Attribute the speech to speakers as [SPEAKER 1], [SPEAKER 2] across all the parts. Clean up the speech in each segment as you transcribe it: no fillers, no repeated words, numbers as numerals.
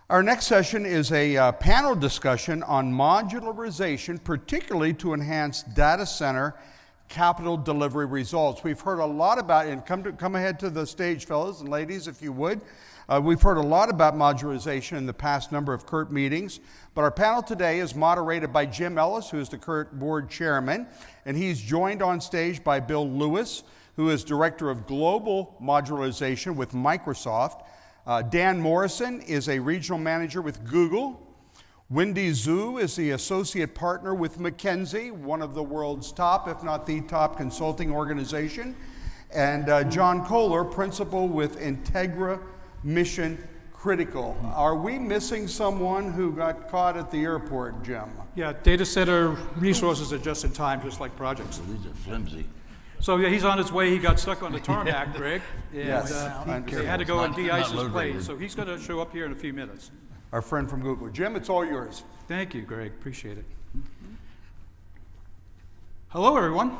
[SPEAKER 1] Our next session is a panel discussion on modularization, particularly to enhance data center capital delivery results. We've heard a lot about, and come ahead to the stage, fellas and ladies, if you would. We've heard a lot about modularization in the past number of CURT meetings, but our panel today is moderated by Jim Ellis, who is the CURT board chairman, and he's joined on stage by Bill Lewis, who is Director of Global Modularization with Microsoft. Dan Morrison is a regional manager with Google. Wendy Zhu is the associate partner with McKinsey, one of the world's top, if not the top, consulting organization. And John Kohler, principal with Integra Mission Critical. Are we missing someone who got caught at the airport, Jim?
[SPEAKER 2] Yeah, data center resources are just in time, just like projects.
[SPEAKER 3] These are flimsy.
[SPEAKER 2] So yeah, he's on his way. He got stuck on the tarmac, Greg, and
[SPEAKER 1] Yes.
[SPEAKER 2] they had to go and de-ice his
[SPEAKER 3] load
[SPEAKER 2] plane.
[SPEAKER 3] rated.
[SPEAKER 2] So he's going to show up here in a few minutes.
[SPEAKER 1] Our friend from Google. Jim, it's all yours.
[SPEAKER 2] Thank you, Greg. Appreciate it. Hello, everyone.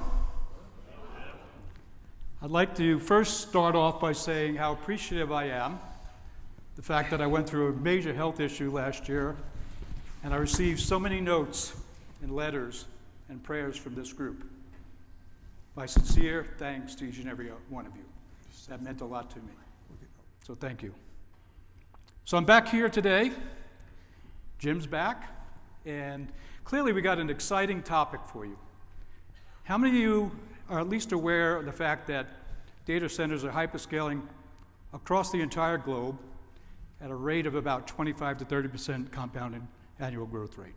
[SPEAKER 2] I'd like to first start off by saying how appreciative I am the fact that I went through a major health issue last year, and I received so many notes and letters and prayers from this group. My sincere thanks to each and every one of you. That meant a lot to me. So thank you. So I'm back here today. Jim's back. And clearly we got an exciting topic for you. How many of you are at least aware of the fact that data centers are hyperscaling across the entire globe at a rate of about 25 to 30% compounded annual growth rate?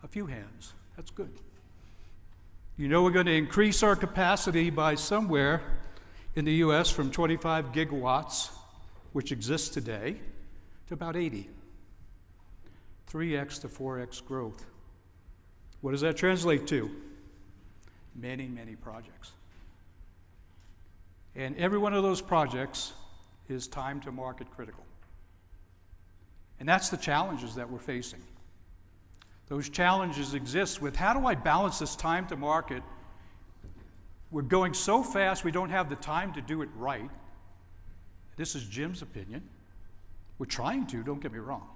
[SPEAKER 2] A few hands. That's good. You know we're going to increase our capacity by somewhere in the US from 25 gigawatts, which exists today, to about 80. 3x to 4x growth. What does that translate to? Many, many projects. And every one of those projects is time to market critical. And that's the challenges that we're facing. Those challenges exist with how do I balance this time to market? We're going so fast we don't have the time to do it right. This is Jim's opinion. We're trying to, don't get me wrong.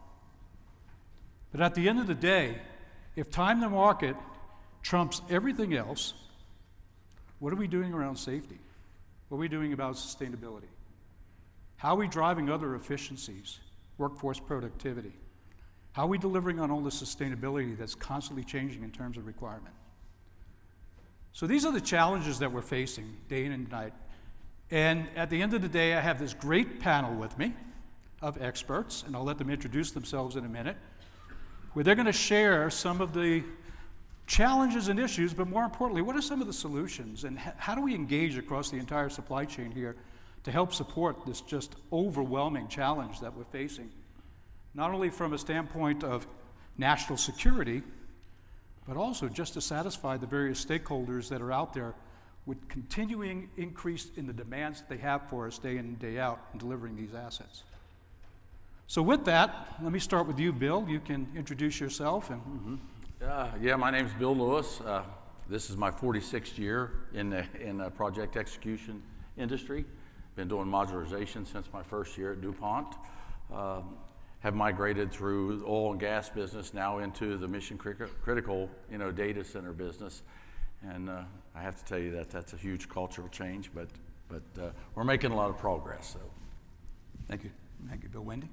[SPEAKER 2] But at the end of the day, if time to market trumps everything else, what are we doing around safety? What are we doing about sustainability? How are we driving other efficiencies, workforce productivity? How are we delivering on all the sustainability that's constantly changing in terms of requirement? So these are the challenges that we're facing day in and night. And at the end of the day, I have this great panel with me of experts, and I'll let them introduce themselves in a minute, where they're going to share some of the challenges and issues, but more importantly, what are some of the solutions, and how do we engage across the entire supply chain here to help support this just overwhelming challenge that we're facing, not only from a standpoint of national security, but also just to satisfy the various stakeholders that are out there with continuing increase in the demands that they have for us day in and day out in delivering these assets. So with that, let me start with you, Bill. You can introduce yourself. And
[SPEAKER 3] Yeah, my name's Bill Lewis. This is my 46th year in the project execution industry. Been doing modularization since my first year at DuPont. Have migrated through the oil and gas business now into the mission critical, data center business. And I have to tell you that that's a huge cultural change, but we're making a lot of progress. So,
[SPEAKER 2] thank you. Thank you, Bill. Wendy?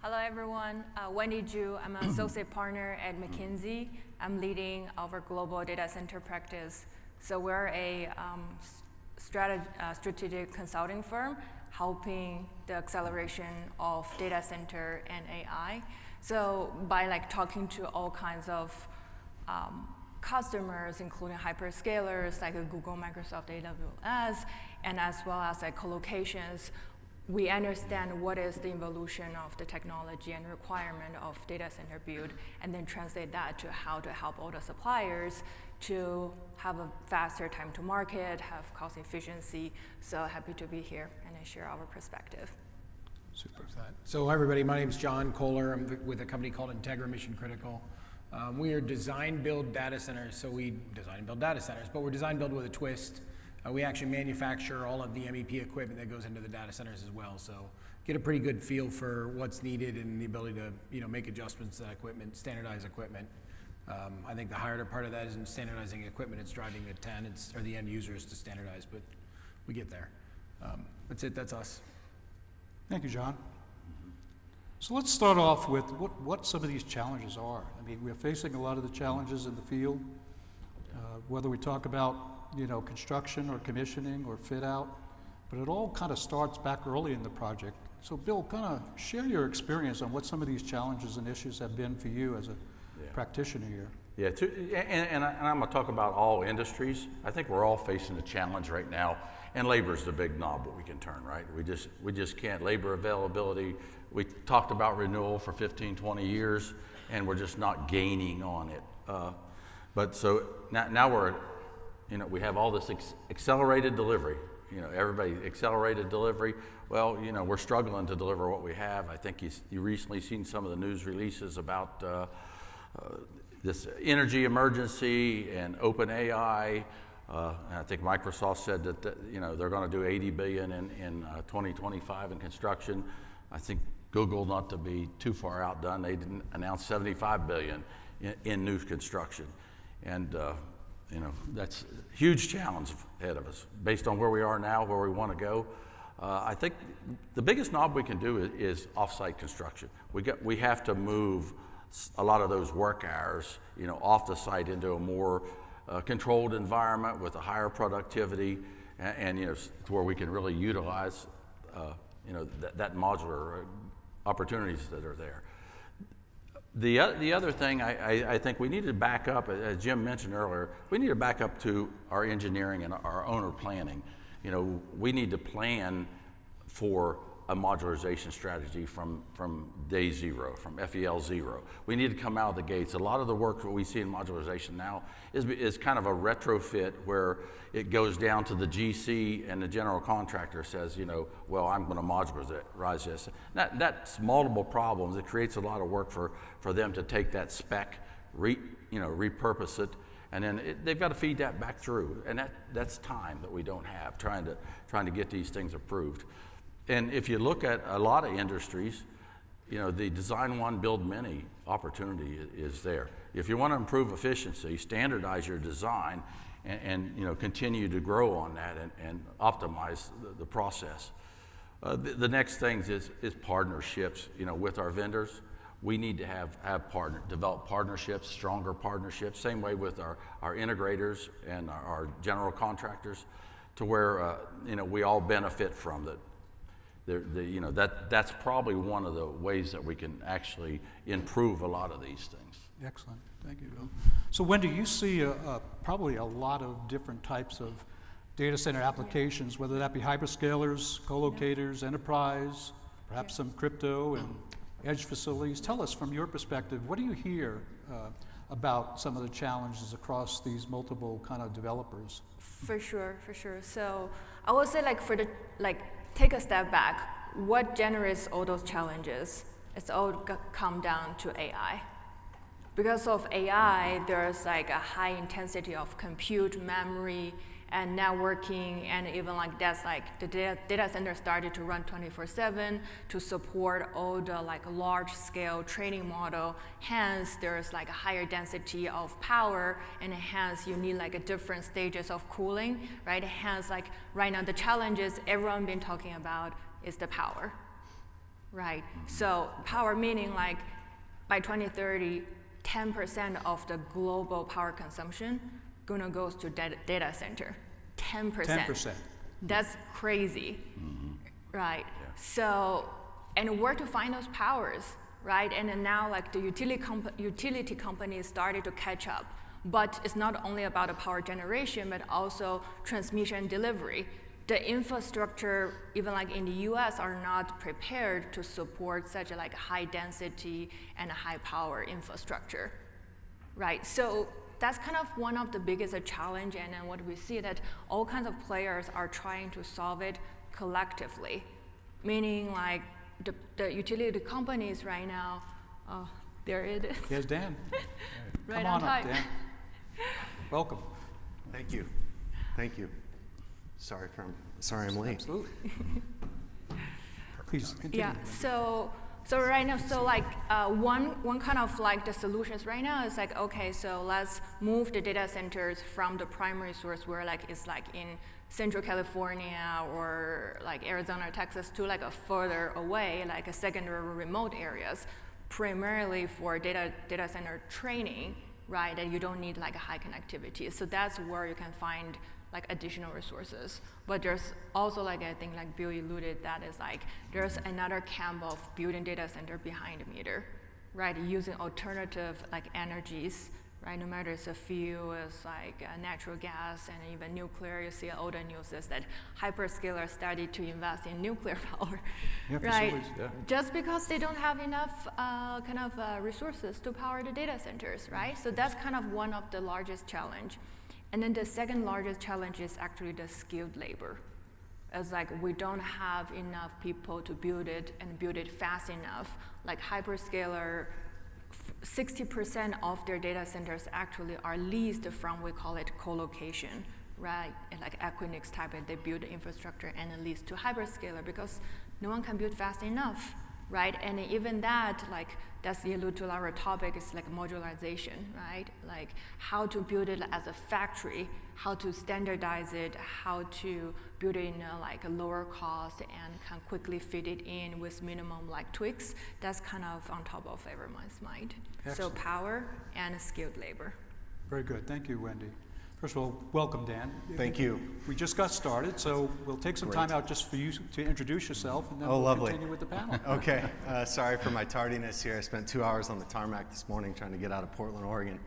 [SPEAKER 4] Hello, everyone. Wendy Zhu. I'm an associate partner at McKinsey. I'm leading our global data center practice. So we're a strategic consulting firm helping the acceleration of data center and AI. So by talking to all kinds of customers, including hyperscalers like Google, Microsoft, AWS, and as well as co-locations, we understand what is the evolution of the technology and requirement of data center build, and then translate that to how to help all the suppliers to have a faster time to market, have cost efficiency. So happy to be here and share our perspective.
[SPEAKER 2] Super.
[SPEAKER 5] So everybody, my name is John Kohler. I'm with a company called Integra Mission Critical. We are design build data centers. So we design and build data centers, but we're design build with a twist. We actually manufacture all of the MEP equipment that goes into the data centers as well. So get a pretty good feel for what's needed and the ability to, make adjustments to that equipment, standardize equipment. I think the harder part of that isn't standardizing equipment, it's driving the tenants or the end users to standardize, but we get there. That's it, that's us.
[SPEAKER 2] Thank you, John. So let's start off with what some of these challenges are. I mean, we're facing a lot of the challenges in the field, whether we talk about, construction or commissioning or fit out, but it all kind of starts back early in the project. So Bill, kind of share your experience on what some of these challenges and issues have been for you as a practitioner here.
[SPEAKER 3] Yeah, and I'm going to talk about all industries. I think we're all facing a challenge right now, and labor is the big knob that we can turn, right? We just can't. Labor availability, we talked about renewal for 15, 20 years, and we're just not gaining on it. But so now we're, we have all this accelerated delivery. Everybody accelerated delivery. Well, we're struggling to deliver what we have. I think you recently seen some of the news releases about this energy emergency and open AI. And I think Microsoft said that they're going to do $80 billion in 2025 in construction. I think Google, not to be too far outdone, they didn't announce $75 billion in new construction, and that's a huge challenge ahead of us based on where we are now, where we want to go. I think the biggest knob we can do is off-site construction. We have to move a lot of those work hours, off the site into a more controlled environment with a higher productivity, and to where we can really utilize, that modular opportunities that are there. The other thing I think we need to back up, as Jim mentioned earlier, we need to back up to our engineering and our owner planning. We need to plan for a modularization strategy from day zero, from FEL 0. We need to come out of the gates. A lot of the work that we see in modularization now is kind of a retrofit where it goes down to the GC and the general contractor says, well, I'm going to modularize this. That's multiple problems. It creates a lot of work for them to take that spec, repurpose it, and then they've got to feed that back through. And that's time that we don't have trying to get these things approved. And if you look at a lot of industries, the design one, build many opportunity is there. If you want to improve efficiency, standardize your design and continue to grow on that and optimize the process. The next thing is partnerships, with our vendors. We need to develop partnerships, stronger partnerships, same way with our integrators and our general contractors, to where we all benefit from that. That's probably one of the ways that we can actually improve a lot of these things.
[SPEAKER 2] Excellent, thank you, Bill. So when do you see probably a lot of different types of data center applications, whether that be hyperscalers, co-locators, enterprise, perhaps some crypto and edge facilities? Tell us from your perspective, what do you hear about some of the challenges across these multiple kind of developers?
[SPEAKER 4] For sure. So I would say take a step back. What generates all those challenges? It's all come down to AI. Because of AI, there's a high intensity of compute, memory, and networking, and even that's the data center started to run 24/7 to support all the large-scale training model. Hence, there's a higher density of power, and hence you need different stages of cooling, right? Hence, right now the challenges everyone been talking about is the power, right? So power meaning by 2030, 10% of the global power consumption gonna go to data center. 10%. That's crazy, right? Yeah. So, and where to find those powers, right? And then now the utility companies started to catch up. But it's not only about the power generation, but also transmission and delivery. The infrastructure, even in the US, are not prepared to support such a high density and high power infrastructure, right? So that's kind of one of the biggest challenge, and then what we see that all kinds of players are trying to solve it collectively, meaning the utility companies right now. Oh, there it is.
[SPEAKER 2] Here's Dan.
[SPEAKER 4] Right
[SPEAKER 2] Come on
[SPEAKER 4] time.
[SPEAKER 2] up, Dan. Welcome.
[SPEAKER 6] Thank you. Sorry I'm late.
[SPEAKER 2] Absolutely. Please continue.
[SPEAKER 4] Yeah, so right now, one kind of like the solutions right now is like, okay, so let's move the data centers from the primary source where like it's like in Central California or like Arizona or Texas to like a further away, like a secondary remote areas, primarily for data center training, right? And you don't need like a high connectivity. So that's where you can find like additional resources. But there's also like, I think like Bill alluded, that is like, there's another camp of building data center behind the meter, right? Using alternative like energies, right? No matter it's a fuel, it's like natural gas and even nuclear. You see all the news is that hyperscalers started to invest in nuclear power,
[SPEAKER 2] Yeah,
[SPEAKER 4] right?
[SPEAKER 3] Yeah.
[SPEAKER 4] Just because they don't have enough resources to power the data centers, right? So that's kind of one of the largest challenge. And then the second largest challenge is actually the skilled labor. It's like we don't have enough people to build it and build it fast enough. Like hyperscaler, 60% of their data centers actually are leased from, we call it co-location, right? And like Equinix type, they build the infrastructure and then lease to hyperscaler because no one can build fast enough, right? And even that, like that's allude to our topic is like modularization, right? Like how to build it as a factory, how to standardize it, how to build it in like a lower cost and can quickly fit it in with minimum like tweaks. That's kind of on top of everyone's mind.
[SPEAKER 2] Excellent.
[SPEAKER 4] So power and skilled labor.
[SPEAKER 2] Very good. Thank you, Wendy. First of all, welcome, Dan.
[SPEAKER 6] Thank you.
[SPEAKER 2] We just got started, so we'll take some time out just for you to introduce yourself, and then we'll
[SPEAKER 6] lovely.
[SPEAKER 2] continue with the panel.
[SPEAKER 6] Okay, sorry for my tardiness here. I spent 2 hours on the tarmac this morning trying to get out of Portland, Oregon.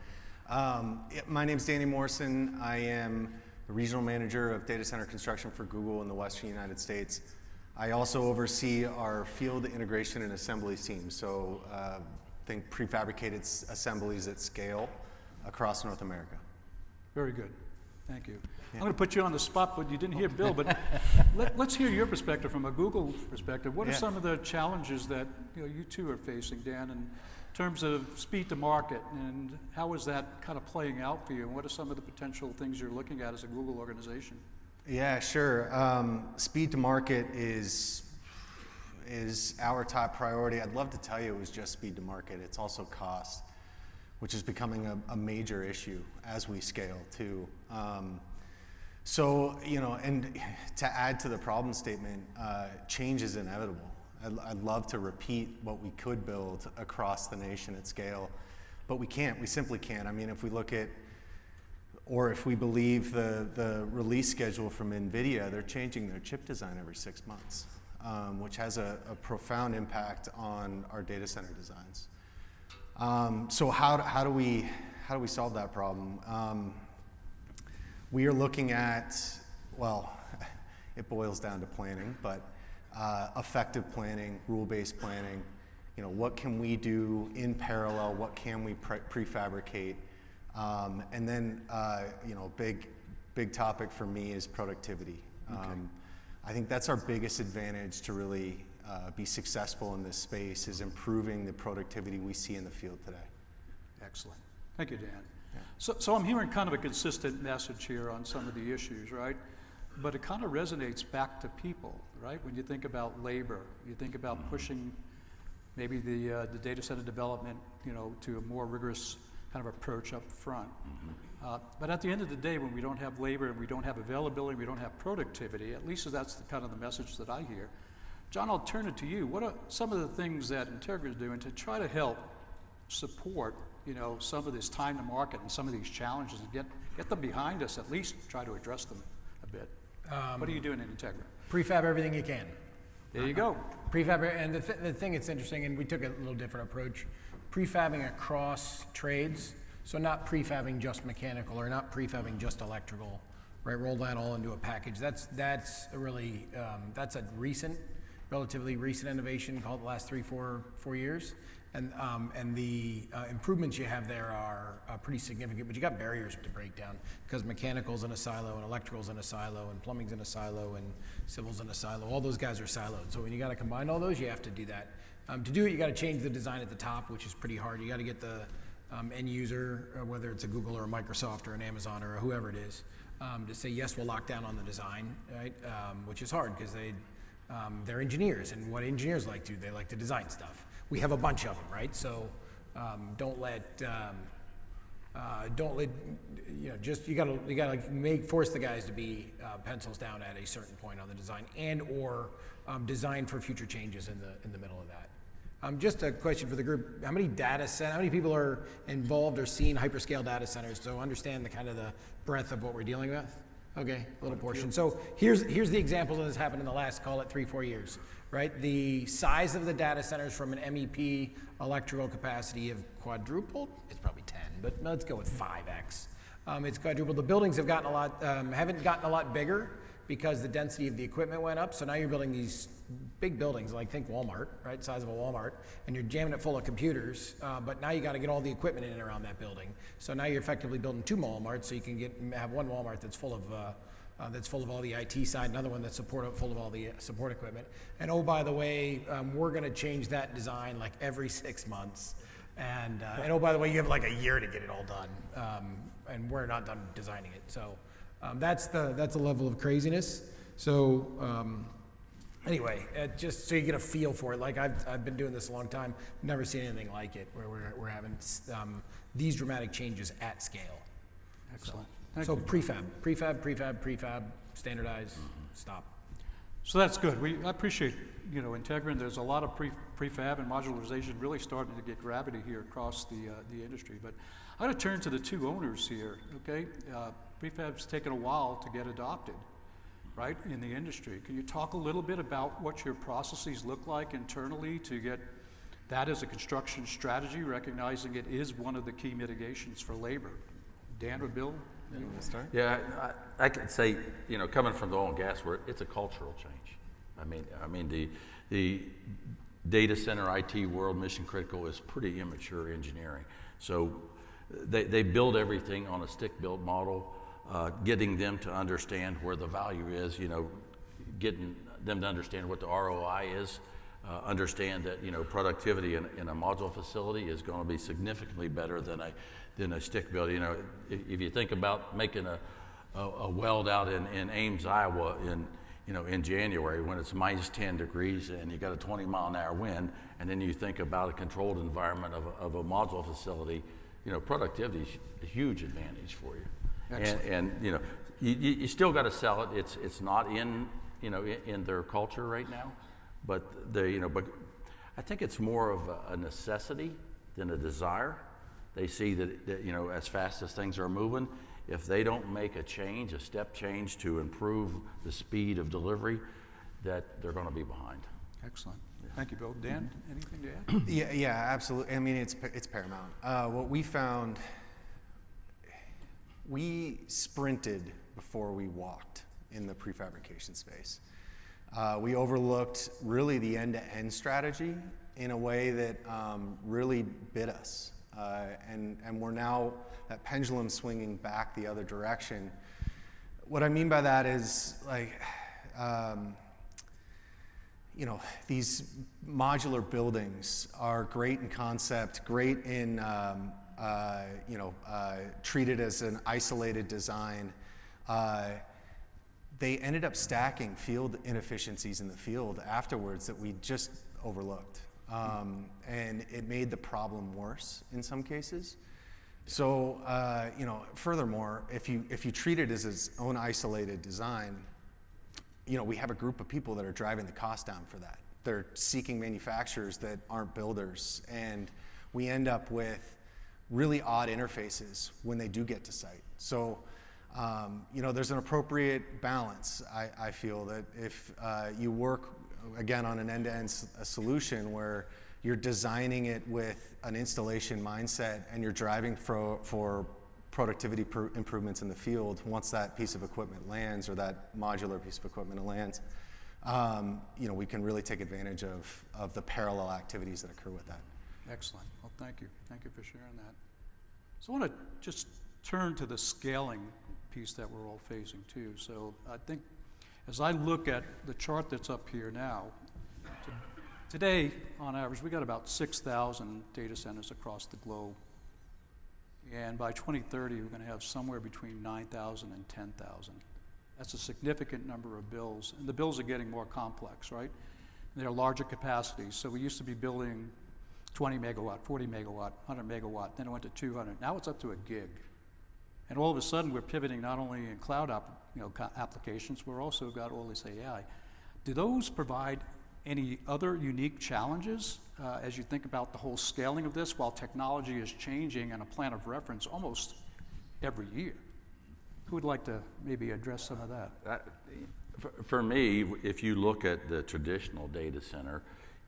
[SPEAKER 6] My name's Danny Morrison. I am the regional manager of data center construction for Google in the Western United States. I also oversee our field integration and assemblies team, so think prefabricated assemblies at scale across North America.
[SPEAKER 2] Very good. Thank you. I'm going to put you on the spot, but you didn't hear Bill. But let's hear your perspective from a Google perspective. What are some of the challenges that you two are facing, Dan, in terms of speed to market, and how is that kind of playing out for you? And what are some of the potential things you're looking at as a Google organization?
[SPEAKER 6] Yeah, sure. Speed to market is our top priority. I'd love to tell you it was just speed to market. It's also cost, which is becoming a major issue as we scale too. And to add to the problem statement, change is inevitable. I'd love to repeat what we could build across the nation at scale, but we can't. We simply can't. I mean, if we look at, or if we believe the release schedule from NVIDIA, they're changing their chip design every 6 months, which has a profound impact on our data center designs. So how do we solve that problem? We are looking at, well, it boils down to planning, but effective planning, rule-based planning. What can we do in parallel? What can we prefabricate? And then, big topic for me is productivity.
[SPEAKER 2] Okay.
[SPEAKER 6] I think that's our biggest advantage to really be successful in this space, is improving the productivity we see in the field today.
[SPEAKER 2] Excellent. Thank you, Dan.
[SPEAKER 6] Yeah.
[SPEAKER 2] So I'm hearing kind of a consistent message here on some of the issues, right? But it kind of resonates back to people, right? When you think about labor, you think about pushing maybe the data center development, to a more rigorous kind of approach up front. But at the end of the day, when we don't have labor and we don't have availability, we don't have productivity, at least that's kind of the message that I hear. John, I'll turn it to you. What are some of the things that Integra is doing to try to help support, some of this time to market and some of these challenges and get them behind us, at least try to address them a bit? What are you doing in Integra?
[SPEAKER 5] Prefab everything you can.
[SPEAKER 2] There you go.
[SPEAKER 5] Prefab, and the thing that's interesting, and we took a little different approach, prefabbing across trades, so not prefabbing just mechanical or not prefabbing just electrical, right? Roll that all into a package. That's a really, that's a relatively recent innovation called the last 4 years. And the improvements you have there are pretty significant, but you got barriers to break down because mechanical's in a silo and electrical's in a silo and plumbing's in a silo and civil's in a silo. All those guys are siloed. So when you got to combine all those, you have to do that. To do it, you got to change the design at the top, which is pretty hard. You got to get the end user, whether it's a Google or a Microsoft or an Amazon or whoever it is, to say yes, we'll lock down on the design, right? Which is hard because they They're engineers, and what engineers like to do, they like to design stuff. We have a bunch of them, right? So don't let just you gotta force the guys to be pencils down at a certain point on the design, and or design for future changes in the middle of that. Just a question for the group: how many people are involved or seen hyperscale data centers? So understand the kind of the breadth of what we're dealing with. Okay, a little portion. So here's the examples that has happened in the last, call it 3-4 years, right? The size of the data centers from an MEP electrical capacity have quadrupled. It's probably 10, but let's go with 5x. It's quadrupled. The buildings have gotten haven't gotten a lot bigger because the density of the equipment went up. So now you're building these big buildings, like think Walmart, right? Size of a Walmart, and you're jamming it full of computers. But now you got to get all the equipment in and around that building. So now you're effectively building 2 Walmarts, so you can have one Walmart that's full of all the IT side, another one that's full of all the support equipment. And oh, by the way, we're going to change that design like every 6 months. And oh, by the way, you have like a year to get it all done, and we're not done designing it. So that's the level of craziness. So anyway, just so you get a feel for it. Like I've been doing this a long time, never seen anything like it, where we're having these dramatic changes at scale.
[SPEAKER 2] Excellent.
[SPEAKER 5] So prefab, standardize, stop.
[SPEAKER 2] So that's good. I appreciate, Integra. There's a lot of prefab and modularization really starting to get gravity here across the industry. But I'm going to turn to the 2 owners here. Okay, prefab's taken a while to get adopted, right, in the industry. Can you talk a little bit about what your processes look like internally to get that as a construction strategy, recognizing it is one of the key mitigations for labor? Dan or Bill?
[SPEAKER 6] You want to start?
[SPEAKER 3] Yeah, I could say, coming from the oil and gas world, it's a cultural change. I mean, the data center IT world, mission critical, is pretty immature engineering. So they build everything on a stick-built model, getting them to understand where the value is, getting them to understand what the ROI is, understand that, productivity in a module facility is going to be significantly better than a stick build. If you think about making a weld out in Ames, Iowa in January when it's minus 10 degrees and you got a 20-mile-an-hour wind, and then you think about a controlled environment of a module facility, productivity is a huge advantage for you. And you still got to sell it. It's not in their culture right now, but I think it's more of a necessity than a desire. They see that as fast as things are moving, if they don't make a step change to improve the speed of delivery, that they're going to be behind.
[SPEAKER 2] Excellent. Thank you, Bill. Dan, anything to add?
[SPEAKER 6] Yeah, absolutely. I mean, it's paramount. What we found, we sprinted before we walked in the prefabrication space. We overlooked really the end-to-end strategy in a way that really bit us. And we're now, that pendulum swinging back the other direction. What I mean by that is these modular buildings are great in concept, great in, treated as an isolated design. They ended up stacking field inefficiencies in the field afterwards that we just overlooked. And it made the problem worse in some cases. So, furthermore, if you treat it as its own isolated design, we have a group of people that are driving the cost down for that. They're seeking manufacturers that aren't builders, and we end up with really odd interfaces when they do get to site. So, there's an appropriate balance. I feel that if you work again on an end-to-end solution where you're designing it with an installation mindset and you're driving for productivity improvements in the field once that piece of equipment lands or that modular piece of equipment lands, we can really take advantage of the parallel activities that occur with that.
[SPEAKER 2] Excellent. Well, thank you. Thank you for sharing that. So I want to just turn to the scaling piece that we're all facing too. So I think as I look at the chart that's up here now, today, on average, we got about 6,000 data centers across the globe. And by 2030, we're going to have somewhere between 9,000 and 10,000. That's a significant number of bills. And the bills are getting more complex, right? And they're larger capacities. So we used to be building 20 megawatt, 40 megawatt, 100 megawatt, then it went to 200. Now it's up to a gig. And all of a sudden we're pivoting not only in cloud applications, we're also got all this AI. Do those provide any other unique challenges as you think about the whole scaling of this while technology is changing and a plan of reference almost every year? Who would like to maybe address some of that?
[SPEAKER 3] For me, if you look at the traditional data center,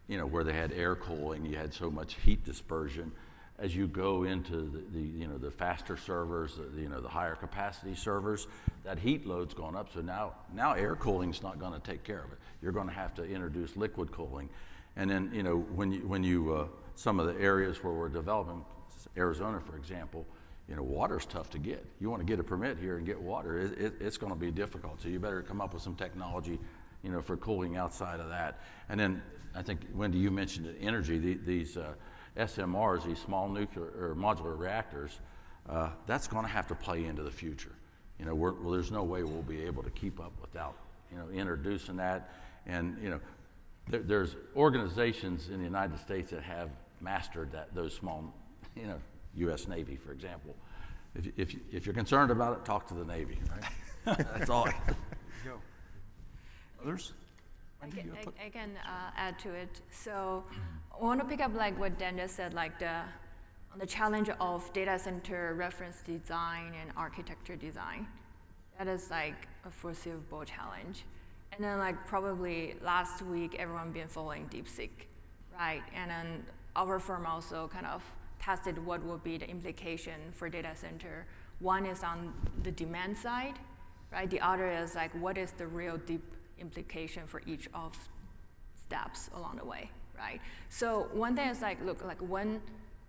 [SPEAKER 3] where they had air cooling, you had so much heat dispersion. As you go into the faster servers, the higher capacity servers, that heat load's gone up. So now air cooling's not going to take care of it. You're going to have to introduce liquid cooling, and then when you some of the areas where we're developing, Arizona, for example, water's tough to get. You want to get a permit here and get water, it's going to be difficult. So you better come up with some technology, for cooling outside of that. And then I think, Wendy, you mentioned energy. These SMRs, these small nuclear or modular reactors, that's going to have to play into the future. There's no way we'll be able to keep up without, introducing that. And there's organizations in the United States that have mastered those small, U.S. Navy, for example. If you're concerned about it, talk to the Navy. Right? That's all.
[SPEAKER 2] Go. Others?
[SPEAKER 4] I can add to it. So I want to pick up like what Dan just said, like on the challenge of data center reference design and architecture design. That is like a foreseeable challenge. And then like probably last week, everyone been following DeepSeek, right? And then our firm also kind of tested what would be the implication for data center. One is on the demand side, right? The other is like what is the real deep implication for each of steps along the way, right? So one thing is like, look, like when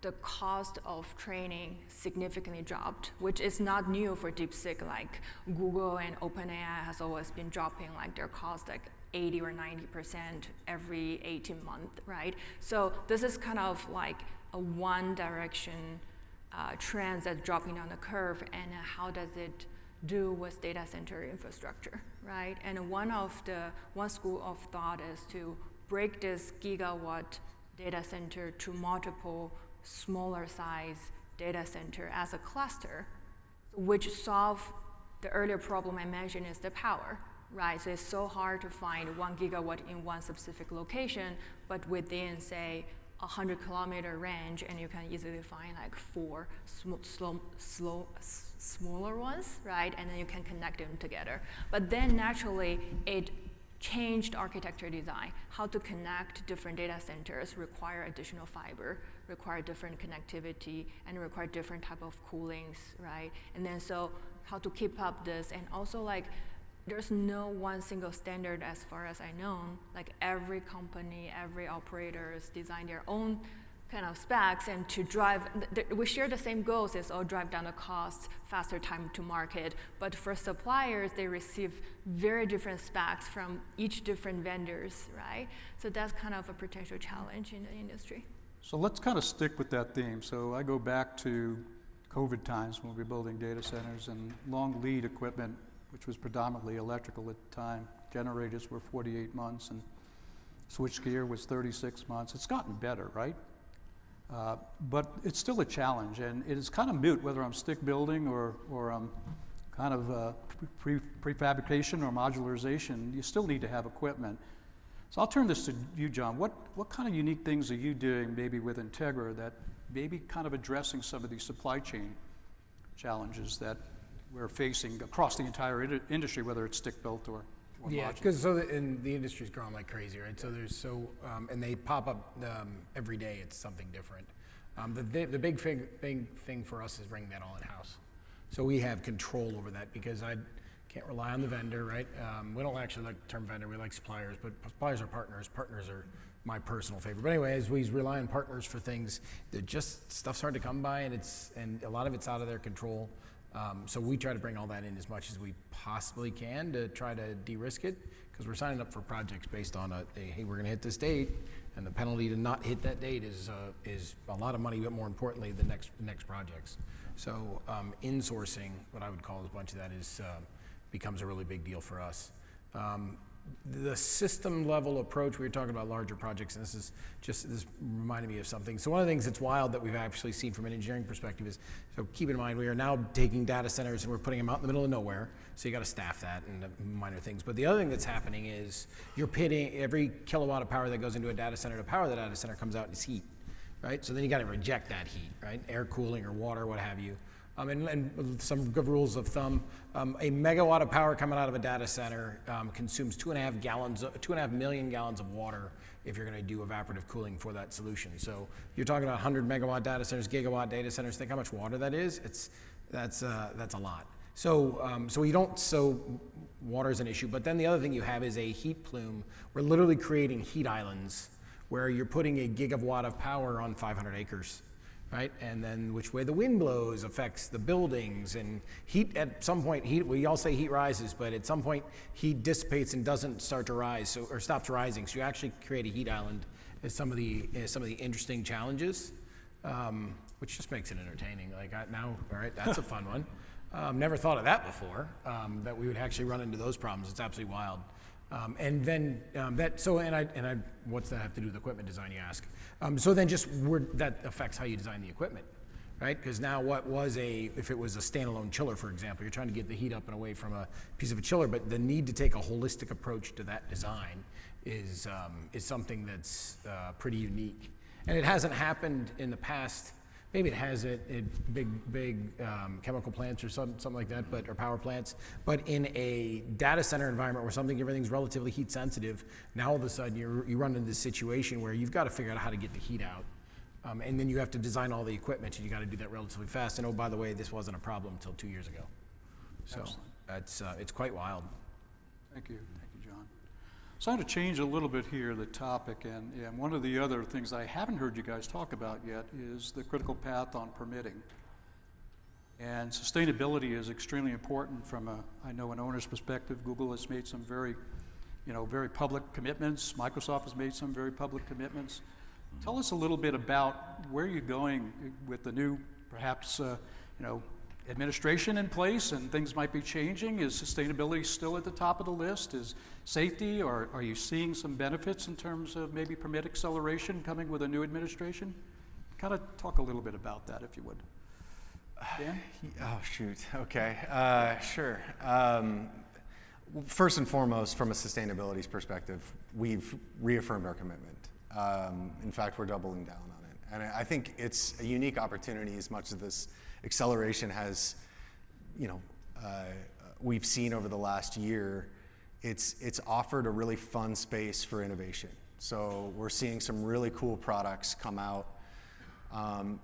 [SPEAKER 4] the cost of training significantly dropped, which is not new for DeepSeek, like Google and OpenAI has always been dropping like their cost like 80 or 90% every 18 months, right? So this is kind of like a one direction trend that's dropping down the curve, and how does it do with data center infrastructure, right? And one school of thought is to break this gigawatt data center to multiple smaller size data center as a cluster, which solve the earlier problem I mentioned is the power, right? So it's so hard to find 1 gigawatt in one specific location, but within, say, 100-kilometer range, and you can easily find like 4 smaller ones, right? And then you can connect them together. But then naturally, it changed architecture design. How to connect different data centers require additional fiber, require different connectivity, and require different type of coolings, right? And then so how to keep up this, and also like there's no one single standard as far as I know. Like every company, every operator is design their own kind of specs, and to drive, we share the same goals, is all drive down the cost, faster time to market. But for suppliers, they receive very different specs from each different vendors, right? So that's kind of a potential challenge in the industry.
[SPEAKER 2] So let's kind of stick with that theme. So I go back to COVID times when we were building data centers, and long lead equipment, which was predominantly electrical at the time. Generators were 48 months, and switchgear was 36 months. It's gotten better, right? But it's still a challenge, and it is kind of moot whether I'm stick building or I'm kind of prefabrication or modularization. You still need to have equipment. So I'll turn this to you, John. What kind of unique things are you doing maybe with Integra that maybe kind of addressing some of these supply chain challenges that we're facing across the entire industry, whether it's stick built or
[SPEAKER 5] yeah, because and the industry's growing like crazy, right? So there's and they pop up every day. It's something different. The big thing for us is bringing that all in house. So we have control over that, because I can't rely on the vendor, right? We don't actually like the term vendor. We like suppliers, but suppliers are partners. Partners are my personal favorite. But anyway, as we rely on partners for things, they're just stuff's hard to come by, and a lot of it's out of their control. So we try to bring all that in as much as we possibly can to try to de-risk it, because we're signing up for projects based on hey, we're going to hit this date, and the penalty to not hit that date is a lot of money, but more importantly, the next projects. So insourcing, what I would call a bunch of that, is becomes a really big deal for us. The system level approach, we were talking about larger projects, and this reminded me of something. So one of the things that's wild that we've actually seen from an engineering perspective is, so keep in mind, we are now taking data centers and we're putting them out in the middle of nowhere, so you got to staff that and minor things. But the other thing that's happening is you're pitting every kilowatt of power that goes into a data center to power the data center comes out as heat, right? So then you got to reject that heat, right? Air cooling or water, what have you. And some good rules of thumb, a megawatt of power coming out of a data center consumes 2.5 million gallons of water if you're going to do evaporative cooling for that solution. So you're talking about 100 megawatt data centers, gigawatt data centers. Think how much water that is. That's a lot. So water is an issue. But then the other thing you have is a heat plume. We're literally creating heat islands where you're putting a gigawatt of power on 500 acres. Right, and then which way the wind blows affects the buildings, and heat at some point, we all say heat rises, but at some point heat dissipates and doesn't start to rise, or stops rising. So you actually create a heat island as some of the interesting challenges, which just makes it entertaining. Like now, all right, that's a fun one. Never thought of that before, that we would actually run into those problems. It's absolutely wild. And then what's that have to do with equipment design, you ask? So then that affects how you design the equipment, right? Because now if it was a standalone chiller, for example, you're trying to get the heat up and away from a piece of a chiller, but the need to take a holistic approach to that design is something that's pretty unique. And it hasn't happened in the past. Maybe it has at big chemical plants or something like that, or power plants. But in a data center environment where everything's relatively heat sensitive, now all of a sudden you run into this situation where you've got to figure out how to get the heat out. And then you have to design all the equipment, and you got to do that relatively fast. And oh, by the way, this wasn't a problem until 2 years ago. So it's quite wild.
[SPEAKER 2] Thank you, John. So I'm going to change a little bit here the topic, and one of the other things I haven't heard you guys talk about yet is the critical path on permitting. And sustainability is extremely important from an owner's perspective. Google has made some very public commitments. Microsoft has made some very public commitments. Tell us a little bit about where you're going with the new, perhaps, administration in place, and things might be changing. Is sustainability still at the top of the list? Is safety, or are you seeing some benefits in terms of maybe permit acceleration coming with a new administration? Kind of talk a little bit about that, if you would. Dan?
[SPEAKER 6] Oh, shoot. Okay. Sure. First and foremost, from a sustainability perspective, we've reaffirmed our commitment. In fact, we're doubling down on it. And I think it's a unique opportunity as much as this acceleration has, we've seen over the last year. It's offered a really fun space for innovation. So we're seeing some really cool products come out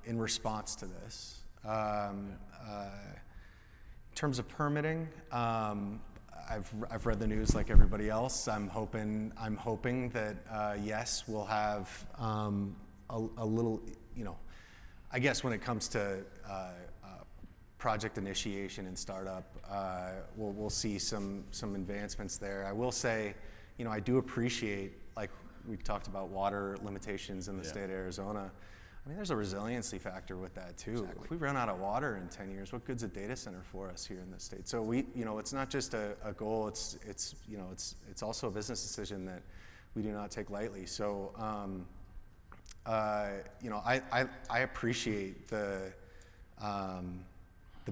[SPEAKER 6] in response to this. In terms of permitting, I've read the news like everybody else. I'm hoping that yes, we'll have a little, I guess when it comes to project initiation and startup, we'll see some advancements there. I will say, I do appreciate, like we talked about water limitations in the state of Arizona. I mean, there's a resiliency factor with that too. Exactly. If we run out of water in 10 years, what good's a data center for us here in this state? So it's not just a goal. It's also a business decision that we do not take lightly. So, I appreciate the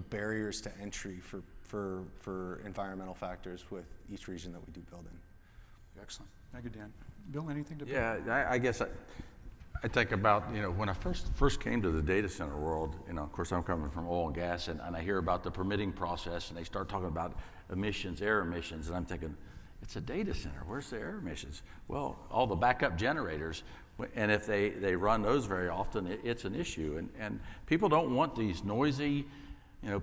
[SPEAKER 6] barriers to entry for environmental factors with each region that we do build in.
[SPEAKER 2] Excellent. Thank you, Dan. Bill, anything to?
[SPEAKER 3] Yeah, I guess I think about, when I first came to the data center world, of course I'm coming from oil and gas, and I hear about the permitting process, and they start talking about emissions, air emissions, and I'm thinking, it's a data center, where's the air emissions? Well, all the backup generators, and if they run those very often, it's an issue, and people don't want these noisy,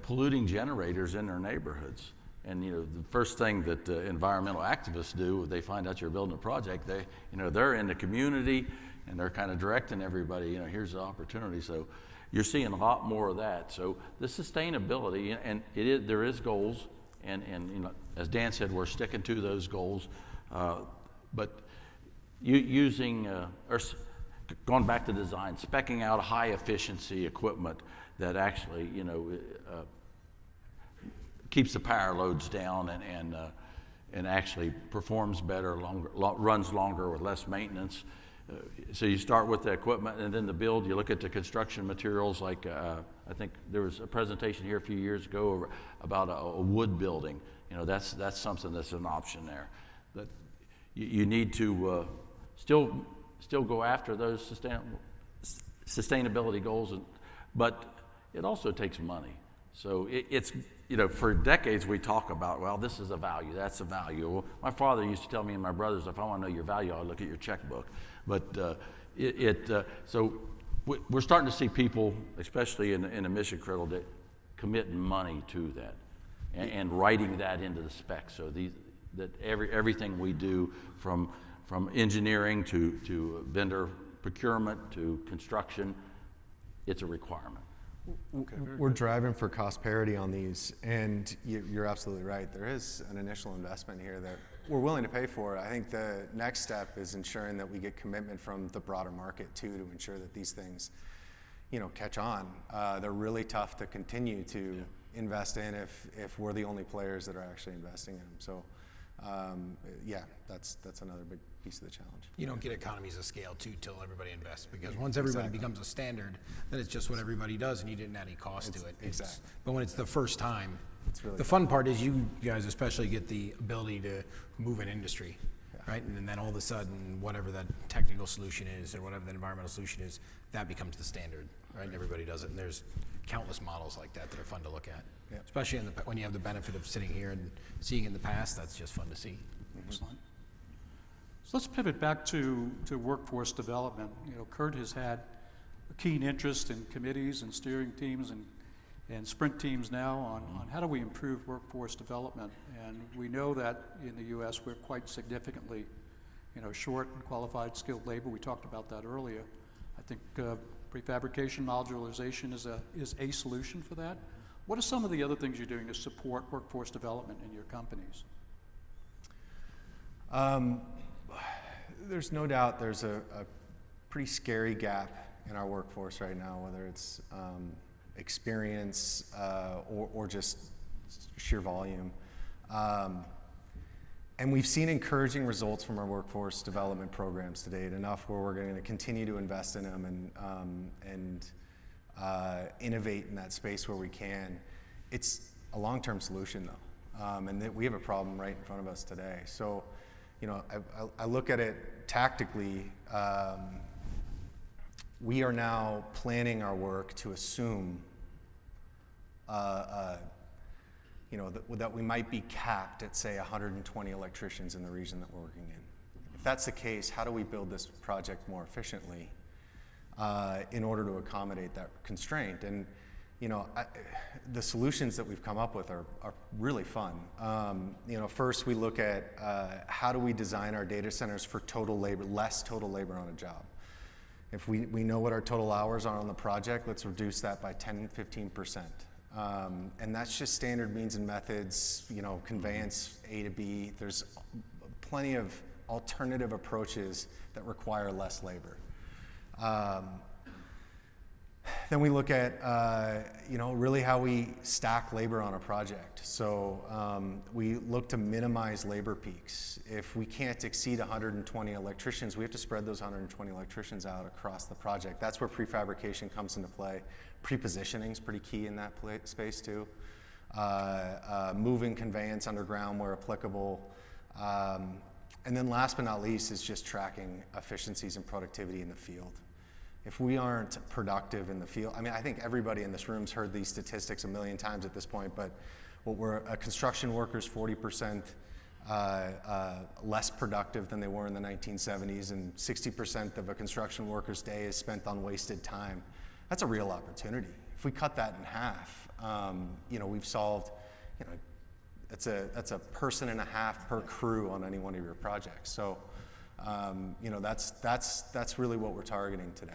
[SPEAKER 3] polluting generators in their neighborhoods. And the first thing that environmental activists do, they find out you're building a project, they're in the community, and they're kind of directing everybody, here's the opportunity. So you're seeing a lot more of that. So the sustainability, and there is goals, and as Dan said, we're sticking to those goals. But going back to design, speccing out high efficiency equipment that actually, keeps the power loads down and actually performs better, runs longer with less maintenance. So you start with the equipment, and then the build. You look at the construction materials. Like I think there was a presentation here a few years ago about a wood building. You know, that's something that's an option there. That you need to still go after those sustainability goals, but it also takes money. So it's, you know, for decades we talk about, well, this is a value, that's a value. Well, my father used to tell me and my brothers, if I want to know your value, I'll look at your checkbook. But so we're starting to see people, especially in the mission critical, that commit money to that and writing that into the specs. So that everything we do from engineering to vendor procurement to construction, it's a requirement.
[SPEAKER 6] Okay, we're driving for cost parity on these, and you're absolutely right. There is an initial investment here that we're willing to pay for. I think the next step is ensuring that we get commitment from the broader market too, to ensure that these things, you know, catch on. They're really tough to continue to invest in if we're the only players that are actually investing in them. So, yeah, that's another big piece of the challenge.
[SPEAKER 5] You don't get economies of scale too till everybody invests, because once everybody becomes a standard, then it's just what everybody does, and you didn't add any cost to it.
[SPEAKER 6] Exactly.
[SPEAKER 5] But when it's the first time,
[SPEAKER 6] Really
[SPEAKER 5] the fun part is you guys especially get the ability to move an industry, right? And then all of a sudden, whatever that technical solution is or whatever the environmental solution is, that becomes the standard, right? And everybody does it. And there's countless models like that are fun to look at, especially when you have the benefit of sitting here and seeing in the past. That's just fun to see.
[SPEAKER 2] Excellent. So let's pivot back to workforce development. You know, Kurt has had a keen interest in committees and steering teams and sprint teams now on how do we improve workforce development. And we know that in the U.S. we're quite significantly, you know, short in qualified skilled labor. We talked about that earlier. I think prefabrication modularization is a solution for that. What are some of the other things you're doing to support workforce development in your companies?
[SPEAKER 6] There's no doubt there's a pretty scary gap in our workforce right now, whether it's experience or just sheer volume. And we've seen encouraging results from our workforce development programs to date, enough where we're going to continue to invest in them and innovate in that space where we can. It's a long-term solution though, and that we have a problem right in front of us today. So, you know, I look at it tactically. We are now planning our work to assume you know, that we might be capped at, say, 120 electricians in the region that we're working in. If that's the case, how do we build this project more efficiently in order to accommodate that constraint? And, you know, the solutions that we've come up with are really fun. You know, first we look at how do we design our data centers for less total labor on a job. If we know what our total hours are on the project, let's reduce that by 10-15%. And that's just standard means and methods, you know, conveyance A to B. There's plenty of alternative approaches that require less labor. Then we look at, you know, really how we stack labor on a project. So we look to minimize labor peaks. If we can't exceed 120 electricians, we have to spread those 120 electricians out across the project. That's where prefabrication comes into play. Prepositioning is pretty key in that space too. Moving conveyance underground where applicable. And then last but not least is just tracking efficiencies and productivity in the field. If we aren't productive in the field, I mean, I think everybody in this room's heard these statistics a million times at this point, but a construction worker's 40% less productive than they were in the 1970s, and 60% of a construction worker's day is spent on wasted time. That's a real opportunity. If we cut that in half, you know, we've solved, you know, that's a person and a half per crew on any one of your projects. So, you know, that's really what we're targeting today.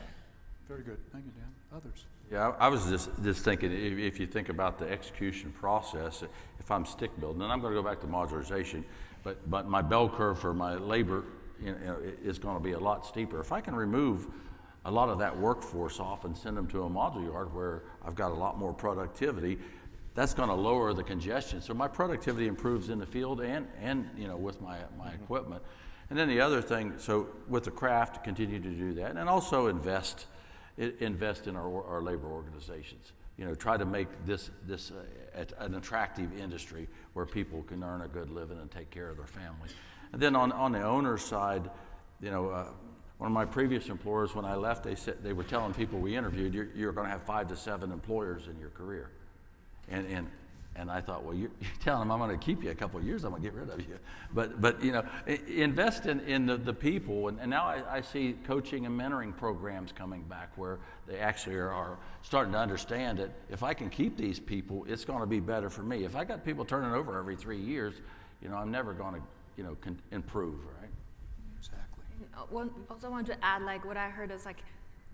[SPEAKER 2] Very good. Thank you, Dan. Others?
[SPEAKER 3] Yeah, I was just thinking, if you think about the execution process, if I'm stick building, and I'm going to go back to modularization, but my bell curve for my labor, you know, is going to be a lot steeper. If I can remove a lot of that workforce off and send them to a module yard where I've got a lot more productivity, that's going to lower the congestion. So my productivity improves in the field and you know, with my equipment. And then the other thing, so with the craft, continue to do that, and also invest in our labor organizations. You know, try to make this an attractive industry where people can earn a good living and take care of their family. And then on the owner's side, you know, one of my previous employers, when I left, they were telling people we interviewed, you're going to have 5 to 7 employers in your career, and I thought, well, you're telling them I'm going to keep you a couple of years, I'm going to get rid of you. But you know, invest in the people, and now I see coaching and mentoring programs coming back where they actually are starting to understand that if I can keep these people, it's going to be better for me. If I got people turning over every 3 years, you know, I'm never going to, you know, improve, right?
[SPEAKER 2] Exactly.
[SPEAKER 4] Also want to add, like what I heard is like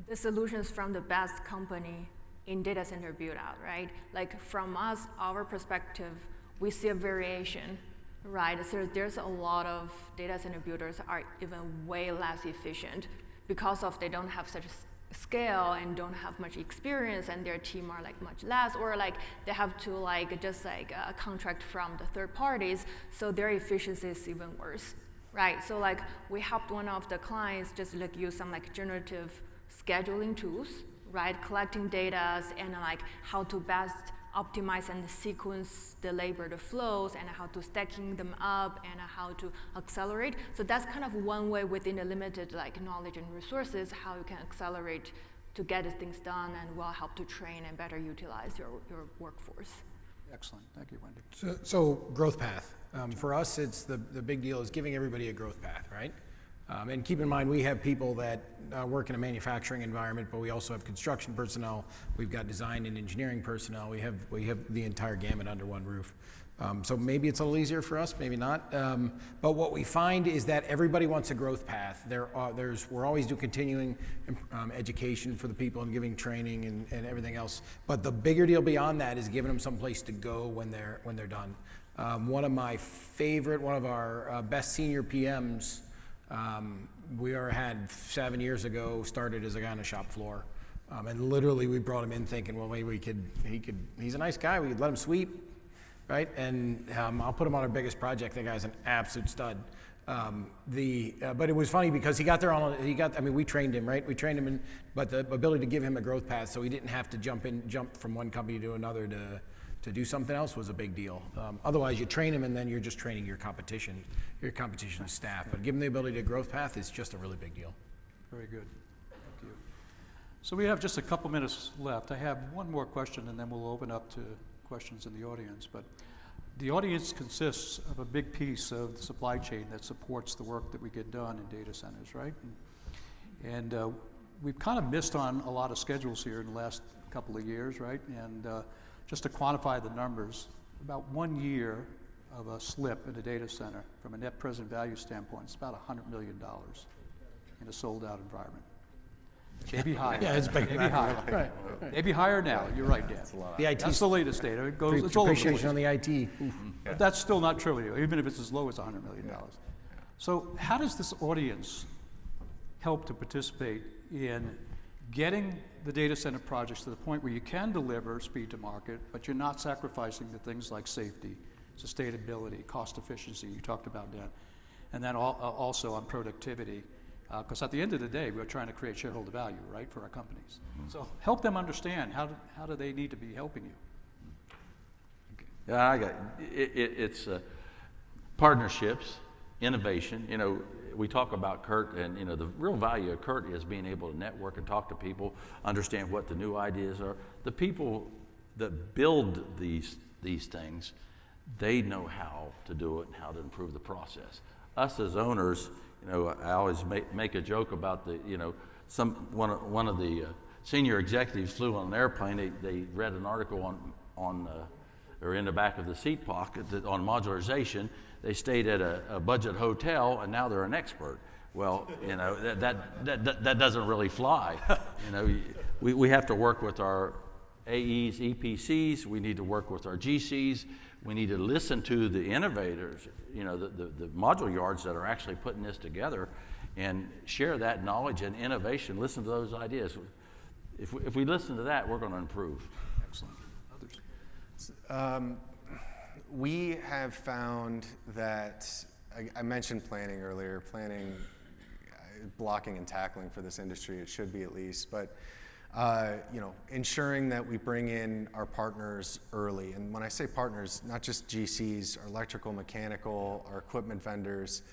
[SPEAKER 4] the solutions from the best company in data center build out, right? Like from us, our perspective, we see a variation, right? So there's a lot of data center builders are even way less efficient because of they don't have such a scale and don't have much experience, and their team are like much less, or like they have to like just like contract from the third parties, so their efficiency is even worse, right? So like we helped one of the clients just like use some like generative scheduling tools, right? Collecting data and like how to best optimize and sequence the labor, the flows, and how to stacking them up and how to accelerate. So that's kind of one way within the limited like knowledge and resources, how you can accelerate to get things done and will help to train and better utilize your workforce.
[SPEAKER 2] Excellent. Thank you, Wendy.
[SPEAKER 5] So growth path. For us, it's the big deal is giving everybody a growth path, right? And keep in mind, we have people that work in a manufacturing environment, but we also have construction personnel. We've got design and engineering personnel. We have the entire gamut under one roof. So maybe it's a little easier for us, maybe not. But what we find is that everybody wants a growth path. We're always doing continuing education for the people and giving training and everything else. But the bigger deal beyond that is giving them some place to go when they're done. One of our best senior PMs. We had 7 years ago, started as a guy on the shop floor. And literally we brought him in thinking, well, maybe he's a nice guy, we could let him sweep, right? And I'll put him on our biggest project. That guy's an absolute stud. But it was funny because he got there we trained him, right? We trained him but the ability to give him a growth path so he didn't have to jump from one company to another to do something else was a big deal. Otherwise, you train them and then you're just training your competition staff. But give them the ability to growth path is just a really big deal.
[SPEAKER 2] Very good. Thank you. So we have just a couple minutes left. I have one more question and then we'll open up to questions in the audience. But the audience consists of a big piece of the supply chain that supports the work that we get done in data centers, right? And we've kind of missed on a lot of schedules here in the last couple of years, right? And just to quantify the numbers, about 1 year of a slip in a data center from a net present value standpoint, it's about $100 million in a sold out environment. Maybe higher.
[SPEAKER 5] Yeah, it's big.
[SPEAKER 2] Maybe higher. Right. Maybe higher now. You're right, Dan. That's the latest data. It goes. It's all over the place.
[SPEAKER 5] Depreciation on the IT.
[SPEAKER 2] But that's still not trivial, even if it's as low as $100 million. So how does this audience help to participate in getting the data center projects to the point where you can deliver speed to market, but you're not sacrificing the things like safety, sustainability, cost efficiency, you talked about that, and then also on productivity, because at the end of the day, we're trying to create shareholder value, right, for our companies. So help them understand, how do they need to be helping you?
[SPEAKER 3] Yeah, I got it. It's partnerships, innovation. You know, we talk about Kurt, and you know the real value of Kurt is being able to network and talk to people, understand what the new ideas are. The people that build these things, they know how to do it and how to improve the process. Us as owners, you know, I always make a joke about one of the senior executives flew on an airplane. They read an article or in the back of the seat pocket on modularization. They stayed at a budget hotel, and now they're an expert. Well, you know, that doesn't really fly. You know, we have to work with our AEs, EPCs. We need to work with our GCs. We need to listen to the innovators, you know, the module yards that are actually putting this together, and share that knowledge and innovation. Listen to those ideas. If we listen to that, we're going to improve.
[SPEAKER 2] Excellent. Others?
[SPEAKER 6] We have found that, I mentioned planning earlier, blocking and tackling for this industry, it should be at least, but ensuring that we bring in our partners early. And when I say partners, not just GCs, our electrical, mechanical, our equipment vendors,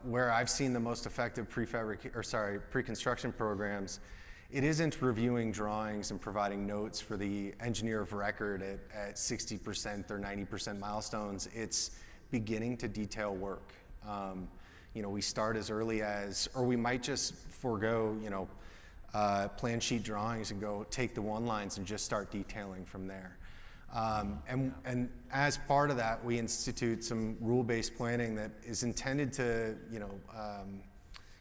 [SPEAKER 6] where I've seen the most effective pre-construction programs, it isn't reviewing drawings and providing notes for the engineer of record at 60% or 90% milestones. It's beginning to detail work. We start as early as, or we might just forego, plan sheet drawings and go take the one lines and just start detailing from there. And as part of that, we institute some rule-based planning that is intended to,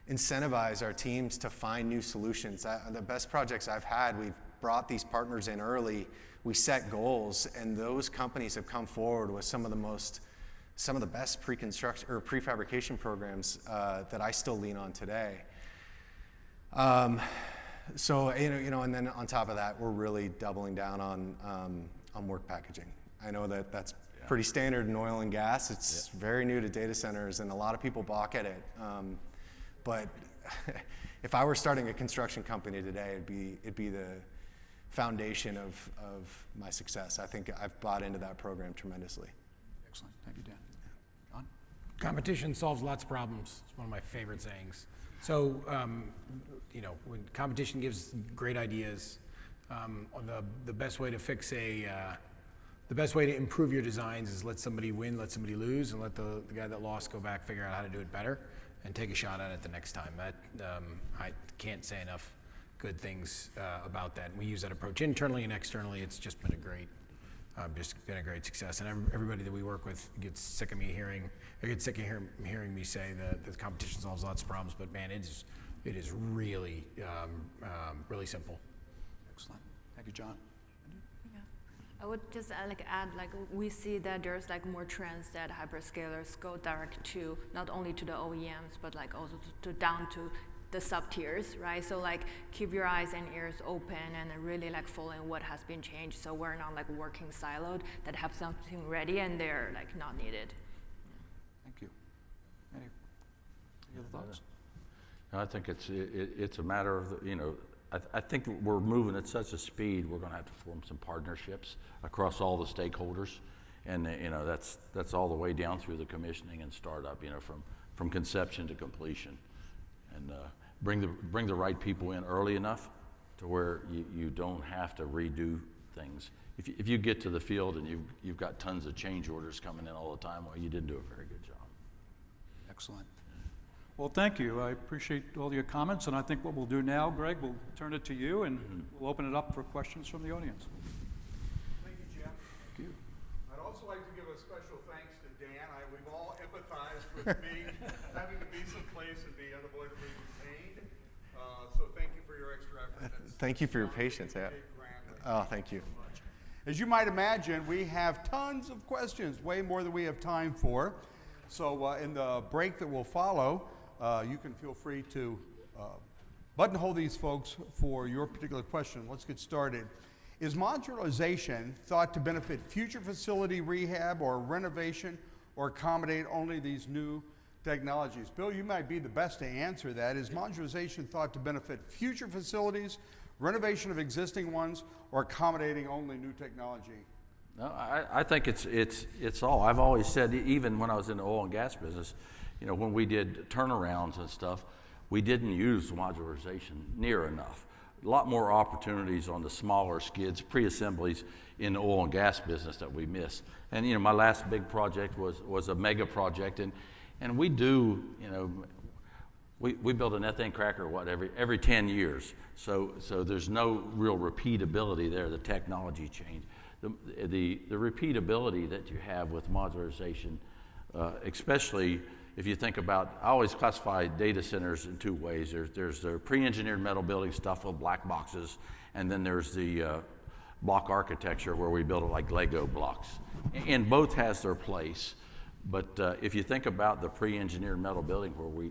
[SPEAKER 6] incentivize our teams to find new solutions. The best projects I've had, we've brought these partners in early, we set goals, and those companies have come forward with some of the best pre-construction or prefabrication programs that I still lean on today. And then on top of that, we're really doubling down on work packaging. I know that that's pretty standard in oil and gas. It's very new to data centers, and a lot of people balk at it. But if I were starting a construction company today, it'd be the foundation of my success. I think I've bought into that program tremendously.
[SPEAKER 2] Excellent. Thank you, Dan. John?
[SPEAKER 5] Competition solves lots of problems. It's one of my favorite sayings. So, when competition gives great ideas, the best way to the best way to improve your designs is let somebody win, let somebody lose, and let the guy that lost go back, figure out how to do it better, and take a shot at it the next time. I can't say enough good things about that. And we use that approach internally and externally. It's just been a great success. And everybody that we work with gets sick of hearing me say that the competition solves lots of problems. But man, it is really really simple.
[SPEAKER 2] Excellent. Thank you, John.
[SPEAKER 4] I would just add, we see that there's more trends that hyperscalers go direct to, not only to the OEMs, but also down to the sub-tiers, right? So keep your eyes and ears open and really follow in what has been changed, so we're not working siloed, that have something ready and they're not needed.
[SPEAKER 2] Thank you. Any other thoughts?
[SPEAKER 3] I think it's a matter of I think we're moving at such a speed, we're going to have to form some partnerships across all the stakeholders, and that's all the way down through the commissioning and startup, from conception to completion, and bring the right people in early enough to where you don't have to redo things. If you get to the field and you've got tons of change orders coming in all the time, well, you didn't do a very good job.
[SPEAKER 2] Excellent. Well, thank you. I appreciate all your comments, and I think what we'll do now, Greg, we'll turn it to you, and we'll open it up for questions from the audience.
[SPEAKER 1] Thank you, Jeff.
[SPEAKER 2] Thank you.
[SPEAKER 1] I'd also like to give a special thanks to Dan. We've all empathized with me having to be someplace and be unavoidably detained. So thank you for your extra effort.
[SPEAKER 6] Thank you for your patience. Yeah. Oh, thank you.
[SPEAKER 1] As you might imagine, we have tons of questions, way more than we have time for. So in the break that will follow, you can feel free to buttonhole these folks for your particular question. Let's get started. Is modularization thought to benefit future facility rehab or renovation, or accommodate only these new technologies? Bill, you might be the best to answer that. Is modularization thought to benefit future facilities, renovation of existing ones, or accommodating only new technology?
[SPEAKER 3] No, I think it's all. I've always said, even when I was in the oil and gas business, when we did turnarounds and stuff, we didn't use modularization near enough. A lot more opportunities on the smaller skids, pre-assemblies in the oil and gas business that we missed. And my last big project was a mega project, and we do, we build an ethane cracker every 10 years. So there's no real repeatability there. The technology changed. The repeatability that you have with modularization, especially if you think about, I always classify data centers in two ways. There's the pre-engineered metal building stuff with black boxes, and then there's the block architecture where we build it like Lego blocks. And both has their place. But if you think about the pre-engineered metal building where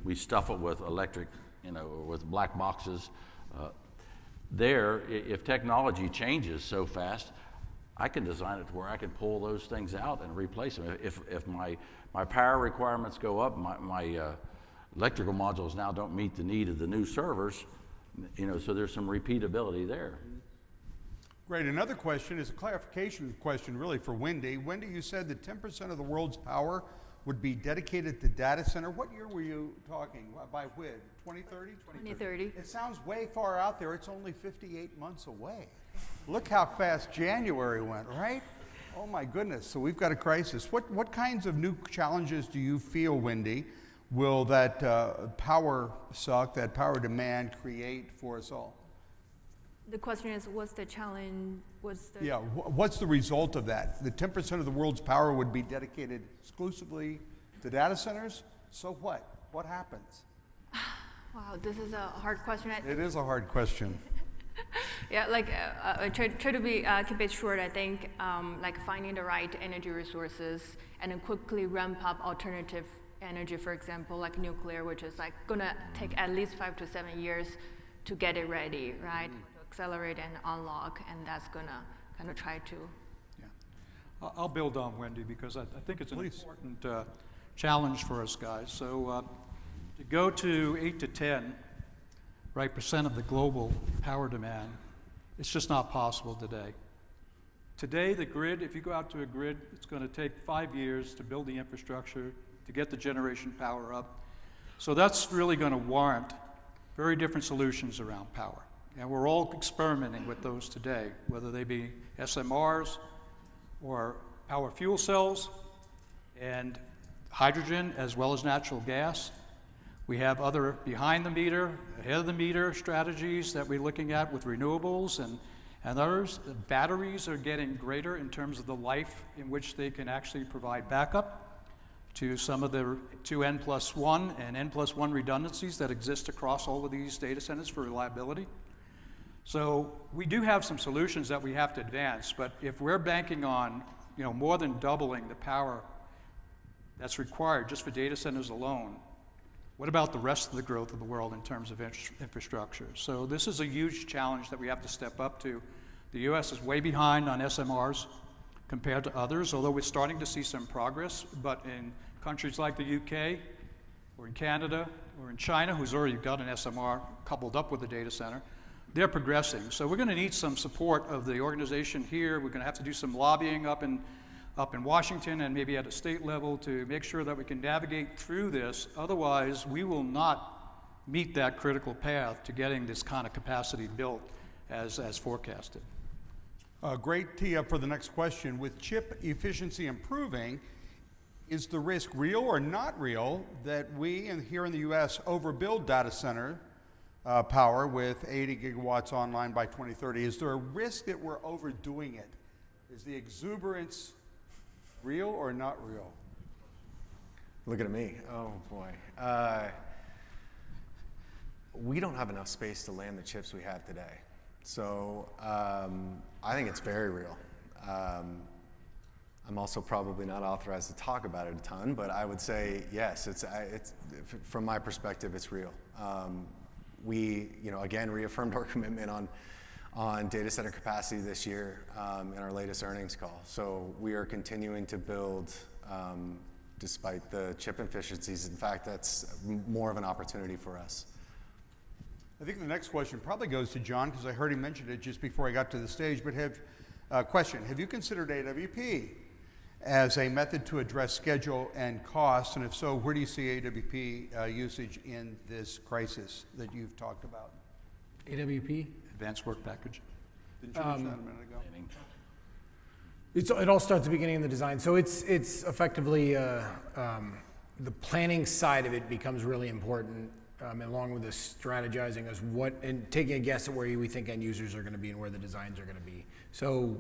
[SPEAKER 3] we stuff it with electric, with black boxes, if technology changes so fast, I can design it to where I can pull those things out and replace them. If my power requirements go up, my electrical modules now don't meet the need of the new servers, so there's some repeatability there.
[SPEAKER 1] Great. Another question is a clarification question really for Wendy. Wendy, you said that 10% of the world's power would be dedicated to data center. What year were you talking? By when? 2030?
[SPEAKER 4] 2030.
[SPEAKER 1] It sounds way far out there. It's only 58 months away. Look how fast January went, right? Oh my goodness. So we've got a crisis. What kinds of new challenges do you feel, Wendy, will that power suck, that power demand create for us all?
[SPEAKER 4] The question is, what's the challenge?
[SPEAKER 1] Yeah, what's the result of that? The 10% of the world's power would be dedicated exclusively to data centers. So what? What happens?
[SPEAKER 4] Wow, this is a hard question.
[SPEAKER 1] It is a hard question.
[SPEAKER 4] Yeah, try to keep it short. I think finding the right energy resources and then quickly ramp up alternative energy, for example, like nuclear, which is gonna take at least 5 to 7 years to get it ready, right? Accelerate and unlock, and that's gonna kind of try to.
[SPEAKER 2] Yeah, I'll build on Wendy because I think it's an important challenge for us guys. So to go to 8 to 10 percent of the global power demand, it's just not possible today. Today, the grid, if you go out to a grid, it's going to take 5 years to build the infrastructure, to get the generation power up. So that's really going to warrant very different solutions around power. And we're all experimenting with those today, whether they be SMRs or power fuel cells and hydrogen as well as natural gas. We have other behind the meter, ahead of the meter strategies that we're looking at with renewables and others. Batteries are getting greater in terms of the life in which they can actually provide backup to some of the N+1 and N+1 redundancies that exist across all of these data centers for reliability. So we do have some solutions that we have to advance, but if we're banking on more than doubling the power that's required just for data centers alone, what about the rest of the growth of the world in terms of infrastructure? So this is a huge challenge that we have to step up to. The US is way behind on SMRs compared to others, although we're starting to see some progress, but in countries like the UK or in Canada or in China, who's already got an SMR coupled up with a data center, they're progressing. So we're going to need some support of the organization here. We're going to have to do some lobbying up in Washington and maybe at a state level to make sure that we can navigate through this. Otherwise, we will not meet that critical path to getting this kind of capacity built as forecasted.
[SPEAKER 1] Great tee up for the next question. With chip efficiency improving, is the risk real or not real that we here in the U.S. overbuild data center power with 80 gigawatts online by 2030? Is there a risk that we're overdoing it? Is the exuberance real or not real?
[SPEAKER 6] Look at me. Oh boy. We don't have enough space to land the chips we have today. So I think it's very real. I'm also probably not authorized to talk about it a ton, but I would say yes. It's from my perspective, it's real. We, again, reaffirmed our commitment on data center capacity this year in our latest earnings call. So we are continuing to build despite the chip efficiencies. In fact, that's more of an opportunity for us.
[SPEAKER 1] I think the next question probably goes to John because I heard him mention it just before I got to the stage. But have you considered AWP as a method to address schedule and cost? And if so, where do you see AWP usage in this crisis that you've talked about?
[SPEAKER 5] AWP?
[SPEAKER 2] Advanced Work Package.
[SPEAKER 1] Didn't you mention that a minute ago?
[SPEAKER 5] It all starts at the beginning of the design. So it's effectively the planning side of it becomes really important, along with the strategizing as and taking a guess at where we think end users are going to be and where the designs are going to be. So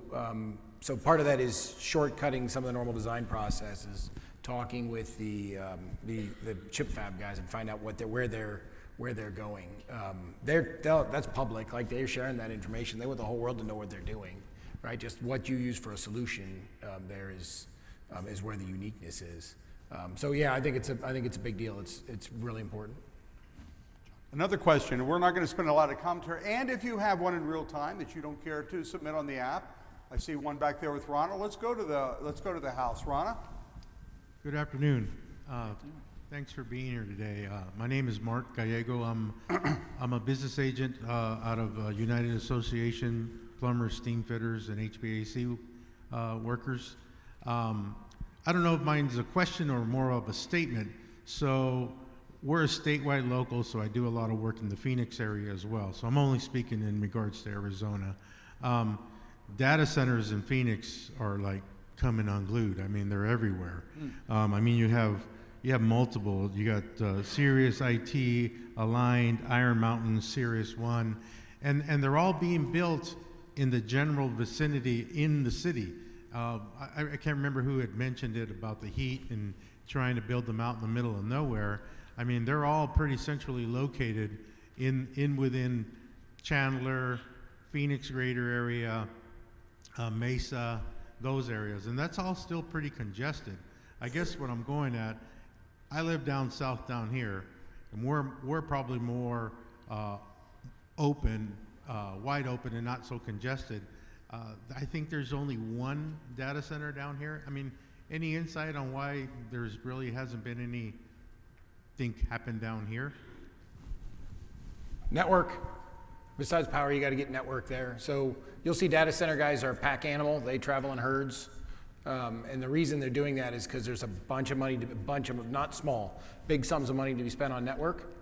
[SPEAKER 5] part of that is shortcutting some of the normal design processes, talking with the chip fab guys and find out where they're going. That's public. Like, they're sharing that information. They want the whole world to know what they're doing, right? Just what you use for a solution there is where the uniqueness is. So yeah, I think it's a big deal. It's really important.
[SPEAKER 1] Another question. We're not going to spend a lot of commentary. And if you have one in real time that you don't care to submit on the app, I see one back there with Rana. Let's go to the house. Rana?
[SPEAKER 7] Good afternoon. Thanks for being here today. My name is Mark Gallego. I'm a business agent out of United Association Plumbers, Steam Fitters, and HVAC workers. I don't know if mine's a question or more of a statement. So we're a statewide local, so I do a lot of work in the Phoenix area as well. So I'm only speaking in regards to Arizona. Data centers in Phoenix are like coming unglued. I mean, they're everywhere. I mean, you have multiple. You got Sirius IT, Aligned, Iron Mountain, Sirius One, and they're all being built in the general vicinity in the city. I can't remember who had mentioned it about the heat and trying to build them out in the middle of nowhere. I mean, they're all pretty centrally located within Chandler, Phoenix greater area, Mesa, those areas, and that's all still pretty congested. I guess what I'm going at, I live down south down here, and we're probably more open, wide open, and not so congested. I think there's only one data center down here. I mean, any insight on why there's really hasn't been anything happen down here?
[SPEAKER 5] Network. Besides power, you got to get network there. So you'll see data center guys are a pack animal. They travel in herds. And the reason they're doing that is because there's a bunch of money, not small, big sums of money to be spent on network.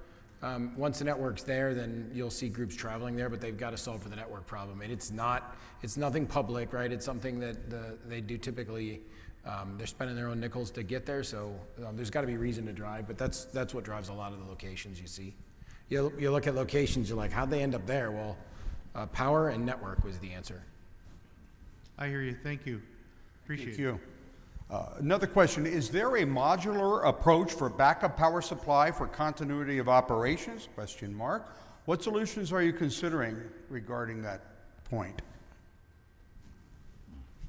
[SPEAKER 5] Once the network's there, then you'll see groups traveling there, but they've got to solve for the network problem. And it's nothing public, right? It's something that they do typically. They're spending their own nickels to get there, so there's got to be reason to drive. But that's what drives a lot of the locations you see. You look at locations, you're like, how'd they end up there? Well, power and network was the answer.
[SPEAKER 7] I hear you. Thank you. Appreciate it.
[SPEAKER 1] Thank you. Another question, is there a modular approach for backup power supply for continuity of operations? Question mark. What solutions are you considering regarding that point?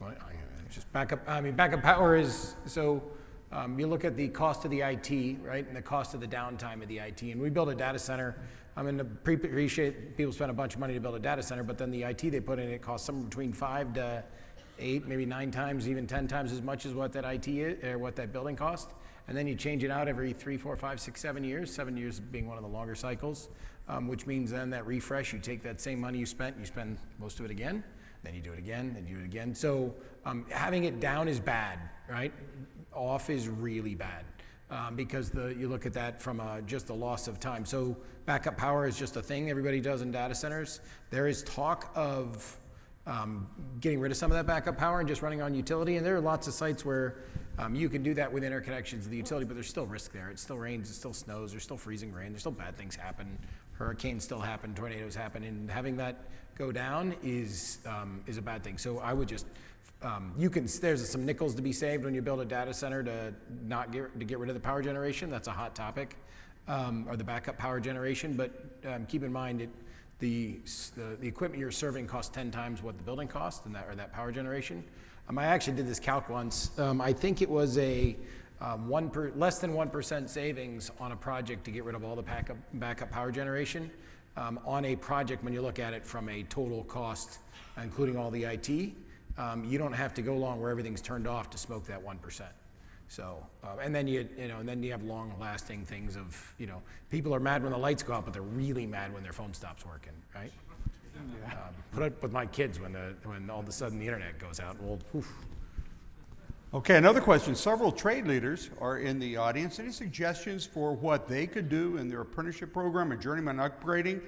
[SPEAKER 5] Well, just backup power is, so you look at the cost of the IT, right, and the cost of the downtime of the IT. And we build a data center. I mean, appreciate people spend a bunch of money to build a data center, but then the IT they put in, it costs somewhere between 5 to 8, maybe 9 times, even 10 times as much as what that IT is, or what that building cost. And then you change it out every 3, 4, 5, 6, 7 years, 7 years being one of the longer cycles, which means then that refresh, you take that same money you spent, you spend most of it again, then you do it again, then you do it again. So having it down is bad, right? Off is really bad. Because you look at that from just the loss of time. So backup power is just a thing everybody does in data centers. There is talk of getting rid of some of that backup power and just running on utility. And there are lots of sites where you can do that with interconnections to the utility, but there's still risk there. It still rains, it still snows, there's still freezing rain, there's still bad things happen. Hurricanes still happen, tornadoes happen, and having that go down is a bad thing. So I would just, there's some nickels to be saved when you build a data center to get rid of the power generation. That's a hot topic, or the backup power generation. But keep in mind, the equipment you're serving costs 10 times what the building costs, and that power generation. I actually did this calc once. I think it was a less than 1% savings on a project to get rid of all the backup power generation. On a project, when you look at it from a total cost, including all the IT, you don't have to go long where everything's turned off to smoke that 1%. So, and then you have long-lasting things of, people are mad when the lights go out, but they're really mad when their phone stops working, right? Put up with my kids when all of a sudden the internet goes out. Well, oof.
[SPEAKER 1] Okay, another question. Several trade leaders are in the audience. Any suggestions for what they could do in their apprenticeship program or journeyman upgrading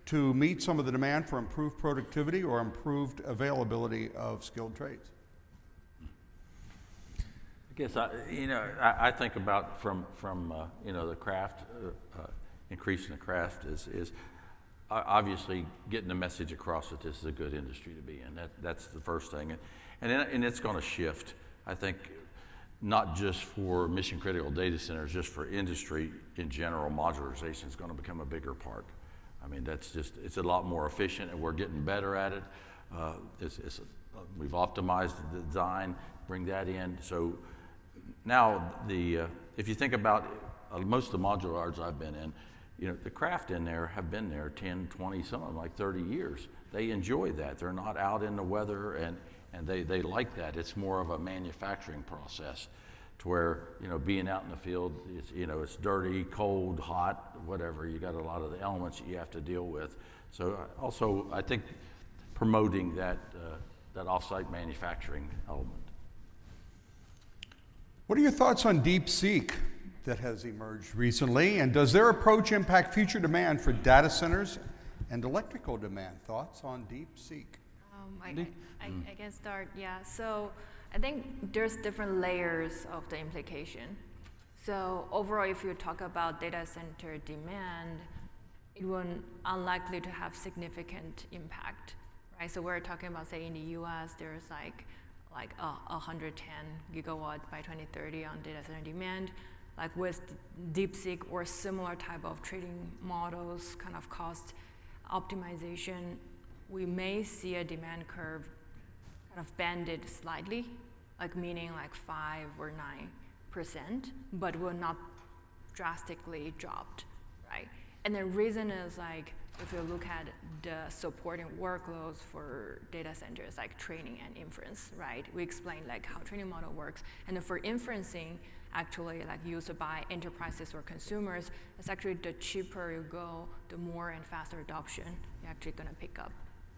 [SPEAKER 1] to meet some of the demand for improved productivity or improved availability of skilled trades?
[SPEAKER 3] I guess I think about from the craft, increasing the craft is obviously getting the message across that this is a good industry to be in. That's the first thing, and it's going to shift. I think not just for mission critical data centers, just for industry in general, modularization is going to become a bigger part. I mean, it's a lot more efficient, and we're getting better at it. We've optimized the design, bring that in. So now if you think about most of the modular yards I've been in, the craft in there have been there 10, 20, some of them like 30 years. They enjoy that. They're not out in the weather, and And they like that. It's more of a manufacturing process to where, being out in the field, it's dirty, cold, hot, whatever. You got a lot of the elements that you have to deal with. So also, I think promoting that off-site manufacturing element.
[SPEAKER 1] What are your thoughts on DeepSeek that has emerged recently? And does their approach impact future demand for data centers and electrical demand? Thoughts on DeepSeek?
[SPEAKER 4] I can start, yeah. So I think there's different layers of the implication. So overall, if you talk about data center demand, it will unlikely to have significant impact, right? So we're talking about, say, in the US, there's like 110 gigawatt by 2030 on data center demand. Like with DeepSeek or similar type of trading models, kind of cost optimization, we may see a demand curve kind of banded slightly, like meaning like 5 or 9%, but will not drastically dropped, right? And the reason is like, if you look at the supporting workloads for data centers, like training and inference, right? We explained like how training model works. And then for inferencing, actually like used by enterprises or consumers, it's actually the cheaper you go, the more and faster adoption you're actually gonna pick up,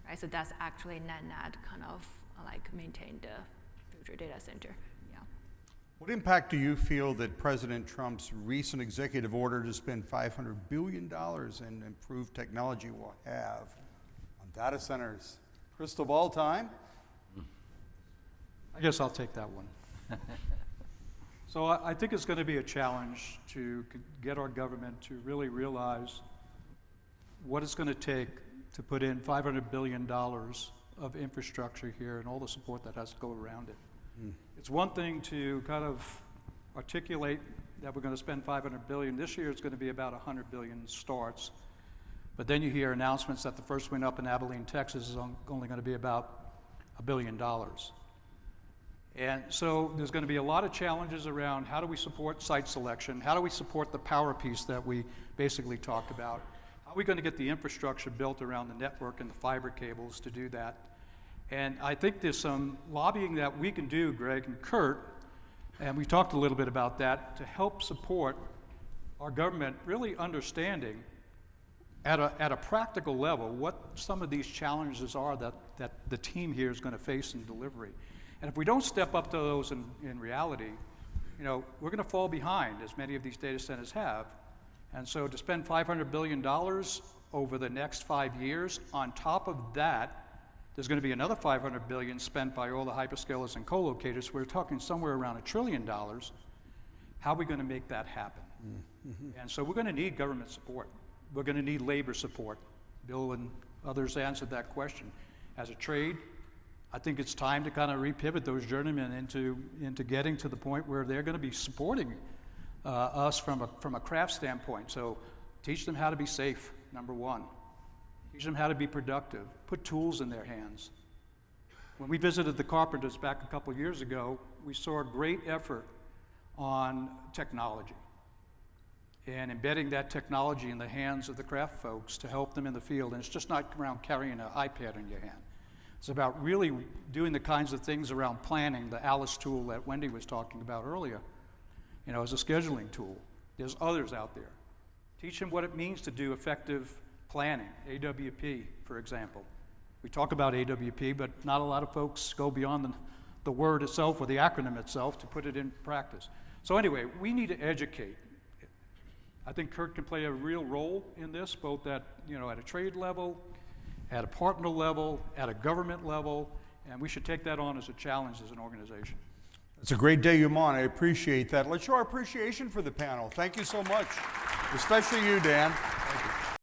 [SPEAKER 4] right? So that's actually net kind of like maintain the future data center, yeah.
[SPEAKER 1] What impact do you feel that President Trump's recent executive order to spend $500 billion in improved technology will have on data centers? Crystal ball time?
[SPEAKER 2] I guess I'll take that one. So I think it's going to be a challenge to get our government to really realize what it's going to take to put in $500 billion of infrastructure here and all the support that has to go around it. It's one thing to kind of articulate that we're going to spend $500 billion. This year it's going to be about $100 billion starts. But then you hear announcements that the first one up in Abilene, Texas is only going to be about $1 billion. And so there's going to be a lot of challenges around how do we support site selection, how do we support the power piece that we basically talked about, how are we going to get the infrastructure built around the network and the fiber cables to do that. And I think there's some lobbying that we can do, Greg and Kurt, and we talked a little bit about that, to help support our government really understanding at a practical level what some of these challenges are that the team here is going to face in delivery. And if we don't step up to those in reality, we're going to fall behind, as many of these data centers have. And so to spend $500 billion over the next 5 years, on top of that, there's going to be another $500 billion spent by all the hyperscalers and co-locators. We're talking somewhere around $1 trillion. How are we going to make that happen? Mm-hmm. And so we're going to need government support. We're going to need labor support. Bill and others answered that question. As a trade, I think it's time to kind of repivot those journeymen into getting to the point where they're going to be supporting us from a craft standpoint. So teach them how to be safe, number one. Teach them how to be productive. Put tools in their hands. When we visited the carpenters back a couple years ago, we saw a great effort on technology and embedding that technology in the hands of the craft folks to help them in the field. And it's just not around carrying an iPad in your hand. It's about really doing the kinds of things around planning, the Alice tool that Wendy was talking about earlier, as a scheduling tool. There's others out there. Teach them what it means to do effective planning, AWP, for example. We talk about AWP, but not a lot of folks go beyond the word itself or the acronym itself to put it in practice. So anyway, we need to educate. I think Kurt can play a real role in this, both at a trade level, at a partner level, at a government level, and we should take that on as a challenge as an organization.
[SPEAKER 1] It's a great day, Yuman. I appreciate that. Let's show our appreciation for the panel. Thank you so much, especially you, Dan.
[SPEAKER 2] Thank you.